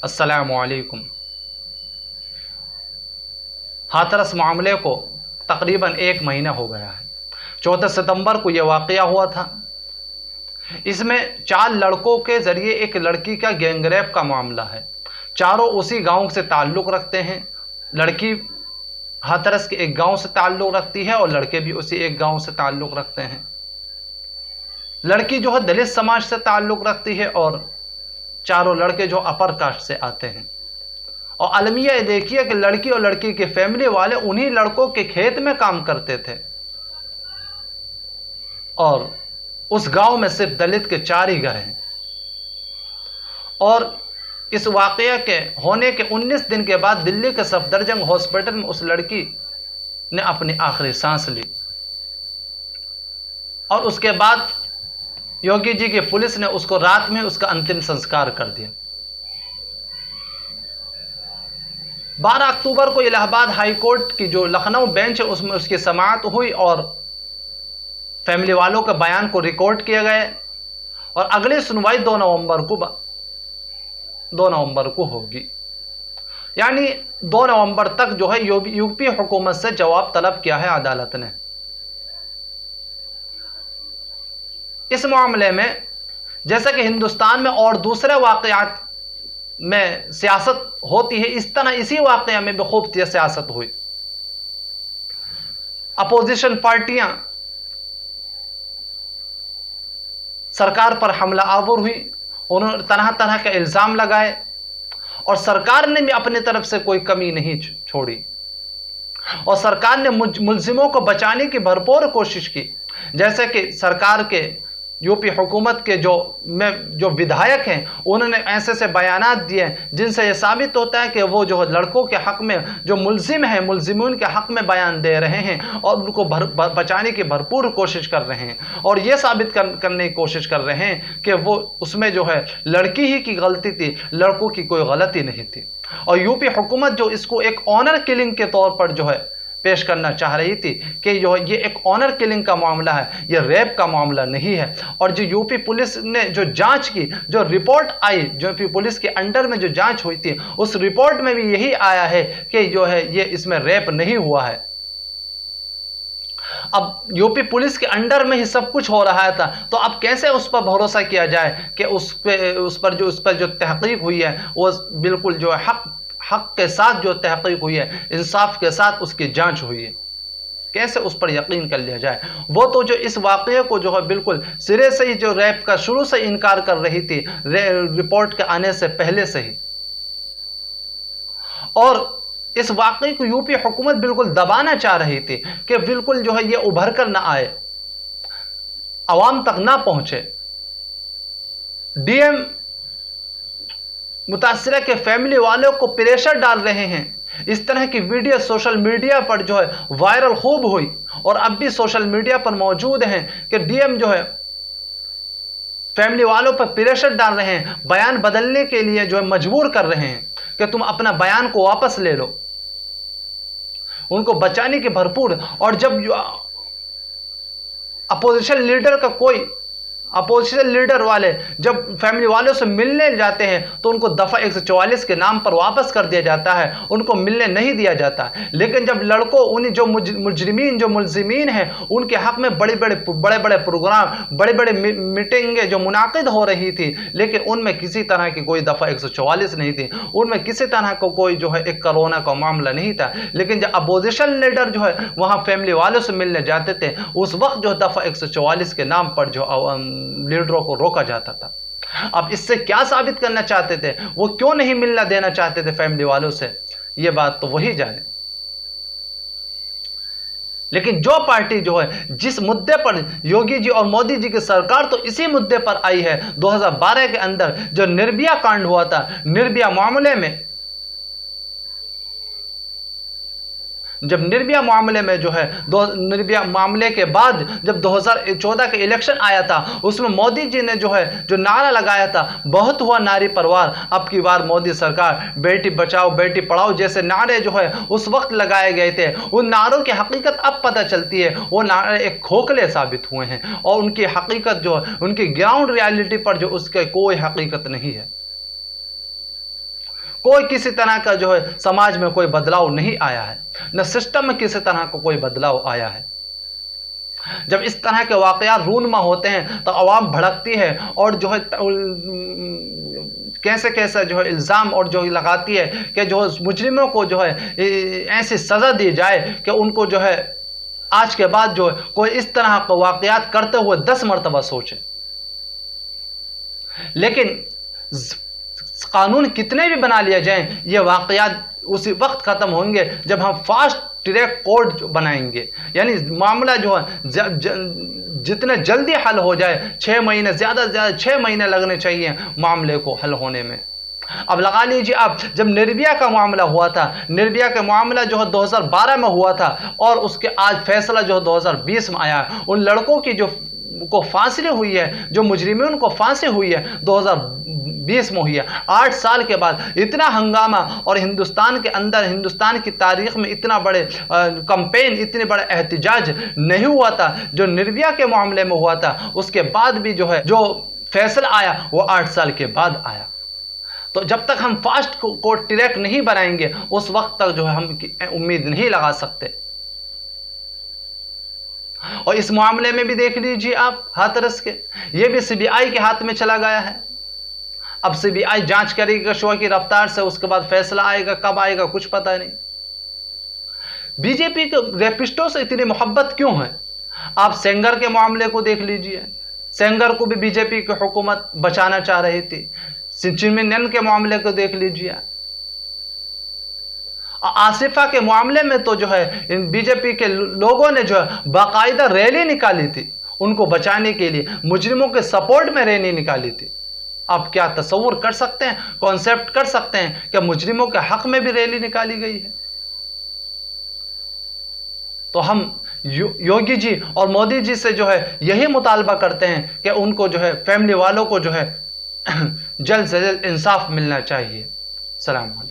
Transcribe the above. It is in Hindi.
अस्सलामुअलैकुम। हाथरस मामले को तकरीबन 1 महीना हो गया है। 14 सितंबर को यह वाक़या हुआ था। इसमें 4 लड़कों के ज़रिए एक लड़की का गैंगरेप का मामला है। चारों उसी गांव से ताल्लुक़ रखते हैं। लड़की हाथरस के एक गांव से ताल्लुक़ रखती है और लड़के भी उसी एक गांव से ताल्लुक़ रखते हैं। लड़की जो है दलित समाज से ताल्लुक़ रखती है और चारों लड़के जो अपर कास्ट से आते हैं। और अलमिया ये देखिए कि लड़की और लड़की के फैमिली वाले उन्हीं लड़कों के खेत में काम करते थे और उस गांव में सिर्फ दलित के 4 ही घर हैं। और इस वाक़या के होने के 19 दिन के बाद दिल्ली के सफदरजंग हॉस्पिटल में उस लड़की ने अपनी आखिरी सांस ली और उसके बाद योगी जी की पुलिस ने उसको रात में उसका अंतिम संस्कार कर दिया। 12 अक्टूबर को इलाहाबाद हाई कोर्ट की जो लखनऊ बेंच है उसमें उसकी समाअत हुई और फैमिली वालों के बयान को रिकॉर्ड किया गया और अगली सुनवाई 2 नवंबर को होगी। यानी 2 नवंबर तक जो है यूपी हुकूमत से जवाब तलब किया है अदालत ने। इस मामले में जैसा कि हिंदुस्तान में और दूसरे वाक़यात में सियासत होती है, इस तरह इसी वाक़या में भी खूब सियासत हुई। अपोजिशन पार्टियां सरकार पर हमला आवर हुई, उन्होंने तरह तरह के इल्ज़ाम लगाए और सरकार ने भी अपनी तरफ से कोई कमी नहीं छोड़ी और सरकार ने मुलजिमों को बचाने की भरपूर कोशिश की। जैसे कि सरकार के यूपी हुकूमत के जो विधायक हैं उन्होंने ऐसे से बयानात दिए जिनसे ये साबित होता है कि वो जो लड़कों के हक़ में जो मुलजिम हैं मुलजिमून के हक़ में बयान दे रहे हैं और उनको बचाने की भरपूर कोशिश कर रहे हैं और ये साबित करने की कोशिश कर रहे हैं कि वो उसमें जो है लड़की ही की गलती थी, लड़कों की कोई गलती नहीं थी। और यूपी हुकूमत जो इसको एक ऑनर किलिंग के तौर पर जो है पेश करना चाह रही थी कि जो ये एक ऑनर किलिंग का मामला है, ये रेप का मामला नहीं है। और जो यूपी पुलिस ने जो जांच की, जो रिपोर्ट आई, जो यूपी पुलिस के अंडर में जो जांच हुई थी, उस रिपोर्ट में भी यही आया है कि जो है ये इसमें रेप नहीं हुआ है। अब यूपी पुलिस के अंडर में ही सब कुछ हो रहा था, तो अब कैसे उस पर भरोसा किया जाए कि उस पर जो तहकीक हुई है वो बिल्कुल जो है हक के साथ जो तहकीक हुई है, इंसाफ के साथ उसकी जांच हुई है, कैसे उस पर यकीन कर लिया जाए। वो तो जो इस वाक़ये को जो है बिल्कुल सिरे से ही जो रैप का शुरू से इनकार कर रही थी रिपोर्ट के आने से पहले से ही, और इस वाक़ये को यूपी हुकूमत बिल्कुल दबाना चाह रही थी कि बिल्कुल जो है ये उभर कर ना आए, अवाम तक ना पहुंचे। डीएम मुतासिरा के फैमिली वालों को प्रेशर डाल रहे हैं। इस तरह की वीडियो सोशल मीडिया पर जो है वायरल खूब हुई और अब भी सोशल मीडिया पर मौजूद हैं कि डीएम जो है फैमिली वालों पर प्रेशर डाल रहे हैं, बयान बदलने के लिए जो है मजबूर कर रहे हैं कि तुम अपना बयान को वापस ले लो, उनको बचाने की भरपूर। और जब अपोजिशन लीडर वाले जब फैमिली वालों से मिलने जाते हैं तो उनको दफ़ा 144 के नाम पर वापस कर दिया जाता है, उनको मिलने नहीं दिया जाता। लेकिन जब लड़कों उन्हें जो मुजरिमीन जो मुलजिमीन हैं उनके हक़ में बड़े बड़े प्रोग्राम, बड़े बड़े मीटिंगें जो मुनाकिद हो रही थी, लेकिन उनमें किसी तरह की कोई दफ़ा 144 नहीं थी, उनमें किसी तरह को कोई जो है एक कोरोना का मामला नहीं था। लेकिन जब अपोजिशन लीडर जो है वहाँ फैमिली वालों से मिलने जाते थे, उस वक्त जो दफ़ा 144 के नाम पर जो लीडरों को रोका जाता था। अब इससे क्या साबित करना चाहते थे, वो क्यों नहीं मिलना देना चाहते थे फैमिली वालों से, ये बात तो वही जाने। लेकिन जो पार्टी जो है जिस मुद्दे पर योगी जी और मोदी जी की सरकार तो इसी मुद्दे पर आई है, 2012 के अंदर जो निर्भया कांड हुआ था, निर्भया मामले में जब निर्भया मामले में जो है निर्भया मामले के बाद जब 2014 के इलेक्शन आया था, उसमें मोदी जी ने जो है जो नारा लगाया था, बहुत हुआ नारी परवार, अब की बार मोदी सरकार, बेटी बचाओ बेटी पढ़ाओ जैसे नारे जो है उस वक्त लगाए गए थे, उन नारों की हकीकत अब पता चलती है, वो नारे एक खोखले साबित हुए हैं और उनकी हकीकत जो है उनकी ग्राउंड रियलिटी पर जो उसके कोई हकीकत नहीं है। कोई किसी तरह का जो है समाज में कोई बदलाव नहीं आया है, न सिस्टम में किसी तरह का कोई बदलाव आया है। जब इस तरह के वाकयात रूनमा होते हैं तो आवाम भड़कती है और जो है कैसे कैसे जो है इल्ज़ाम और जो लगाती है कि जो मुजरिमों को जो है ऐसी सज़ा दी जाए कि उनको जो है आज के बाद जो है कोई इस तरह के वाकयात करते हुए 10 मरतबा सोचे। लेकिन कानून कितने भी बना लिए जाएं, ये वाकयात उसी वक्त ख़त्म होंगे जब हम फास्ट ट्रैक कोर्ट बनाएंगे, यानी मामला जो है जितने जल्दी हल हो जाए, 6 महीने ज़्यादा से ज़्यादा 6 महीने लगने चाहिए मामले को हल होने में। अब लगा लीजिए आप, जब निर्भया का मामला हुआ था, निर्भया का मामला जो है 2012 में हुआ था और उसके आज फैसला जो है 2020 में आया। उन लड़कों की जो को फांसी हुई है, जो मुजरिमों उनको फांसी हुई है 2020 में हुई है। 8 साल के बाद इतना हंगामा और हिंदुस्तान के अंदर, हिंदुस्तान की तारीख में इतना बड़े कैंपेन, इतने बड़े एहतिजाज नहीं हुआ था जो निर्भया के मामले में हुआ था। उसके बाद भी जो है जो फैसला आया वो 8 साल के बाद आया। तो जब तक हम फास्ट कोर्ट ट्रैक नहीं बनाएंगे उस वक्त तक जो है हम उम्मीद नहीं लगा सकते। और इस मामले में भी देख लीजिए आप, हाथरस के, ये भी सीबीआई के हाथ में चला गया है। अब सीबीआई जांच करेगी शो की रफ्तार से, उसके बाद फैसला आएगा, कब आएगा कुछ पता नहीं। बीजेपी के रेपिस्टों से इतनी मोहब्बत क्यों है? आप सेंगर के मामले को देख लीजिए, सेंगर को भी बीजेपी की हुकूमत बचाना चाह रही थी। चिनमिन के मामले को देख लीजिए, आसिफा के मामले में तो जो है इन बीजेपी के लोगों ने जो है बाकायदा रैली निकाली थी उनको बचाने के लिए, मुजरिमों के सपोर्ट में रैली निकाली थी। आप क्या तसव्वुर कर सकते हैं, कॉन्सेप्ट कर सकते हैं कि मुजरिमों के हक में भी रैली निकाली गई है? तो हम योगी जी और मोदी जी से जो है यही मुतालबा करते हैं कि उनको जो है फैमिली वालों को जो है जल्द से जल्द इंसाफ मिलना चाहिए। सलाम अलैकुम।